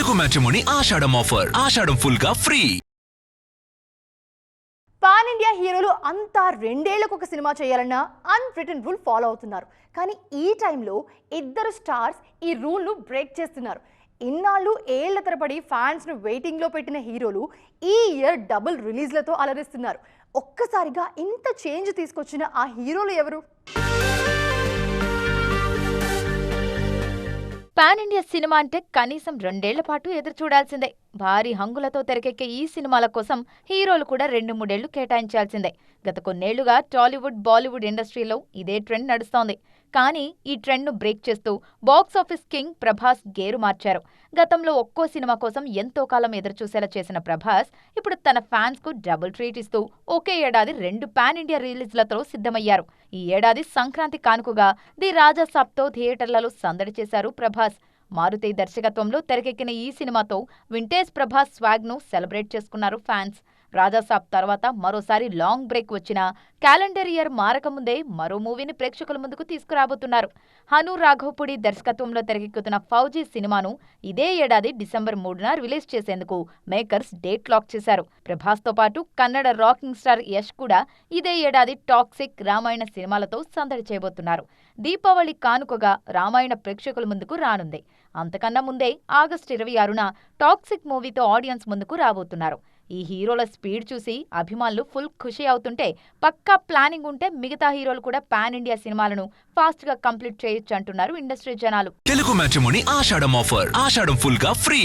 Telugu matrimony ఆషాఢం offer. ఆషాఢం full గా free. Pan India హీరోలు అంతా రెండేళ్లకు ఒక సినిమా చేయాలన్న అన్రిటన్ రూల్ ఫాలో అవుతున్నారు. కానీ ఈ టైంలో ఇద్దరు స్టార్స్ ఈ రూల్ను బ్రేక్ చేస్తున్నారు. ఇన్నాళ్ళు ఏళ్ల తరబడి ఫ్యాన్స్ను వెయిటింగ్లో పెట్టిన హీరోలు ఈ ఇయర్ డబుల్ రిలీజ్లతో అలరిస్తున్నారు. ఒక్కసారిగా ఇంత చేంజ్ తీసుకొచ్చిన ఆ హీరోలు ఎవరు? పాన్ ఇండియా సినిమా అంటే కనీసం 2 ఏళ్ల పాటు ఎదురు చూడాల్సిందే. భారీ హంగులతో తెరకెక్కే ఈ సినిమాల కోసం హీరోలు కూడా 2-3 ఏళ్లు కేటాయించాల్సిందే. గత కొన్నేళ్లుగా టాలీవుడ్, బాలీవుడ్ ఇండస్ట్రీలో ఇదే ట్రెండ్ నడుస్తోంది. కానీ ఈ ట్రెండ్ను బ్రేక్ చేస్తూ బాక్సాఫీస్ కింగ్ ప్రభాస్ గేరు మార్చారు. గతంలో ఒక్కో సినిమా కోసం ఎంతో కాలం ఎదురుచూసేలా చేసిన ప్రభాస్ ఇప్పుడు తన ఫ్యాన్స్ కు డబుల్ ట్రీట్ ఇస్తూ ఒకే ఏడాది 2 పాన్ ఇండియా రిలీజ్లతో సిద్ధమయ్యారు. ఈ ఏడాది సంక్రాంతి కానుకగా ది రాజా సాబ్తో థియేటర్లలో సందడి చేశారు ప్రభాస్. మారుతి దర్శకత్వంలో తెరకెక్కిన ఈ సినిమాతో వింటేజ్ ప్రభాస్ స్వాగ్ ను సెలబ్రేట్ చేసుకున్నారు ఫ్యాన్స్. రాజాసాబ్ తర్వాత మరోసారి లాంగ్ బ్రేక్ వచ్చిన క్యాలెండర్ ఇయర్ మారకముందే మరో మూవీని ప్రేక్షకుల ముందుకు తీసుకురాబోతున్నారు. హను రాఘవపూడి దర్శకత్వంలో తెరకెక్కుతున్న ఫౌజీ సినిమాను ఇదే ఏడాది డిసెంబర్ 3న రిలీజ్ చేసేందుకు మేకర్స్ డేట్ లాక్ చేశారు. ప్రభాస్తో పాటు కన్నడ రాకింగ్ స్టార్ యష్ కూడా ఇదే ఏడాది టాక్సిక్, రామాయణ సినిమాలతో సందడి చేయబోతున్నారు. దీపావళి కానుకగా రామాయణ ప్రేక్షకుల ముందుకు రానుంది. అంతకన్నా ముందే ఆగస్టు 26న టాక్సిక్ మూవీతో ఆడియన్స్ ముందుకు రాబోతున్నారు. ఈ హీరోల స్పీడ్ చూసి అభిమానులు ఫుల్ ఖుషి అవుతుంటే పక్కా ప్లానింగ్ ఉంటే మిగతా హీరోలు కూడా పాన్ ఇండియా సినిమాలను ఫాస్ట్ గా కంప్లీట్ చేయొచ్చు అంటున్నారు ఇండస్ట్రీ జనాలు. తెలుగు మ్యాట్రిమోనీ ఆషాఢం ఆఫర్. ఆషాఢం ఫుల్ గా ఫ్రీ.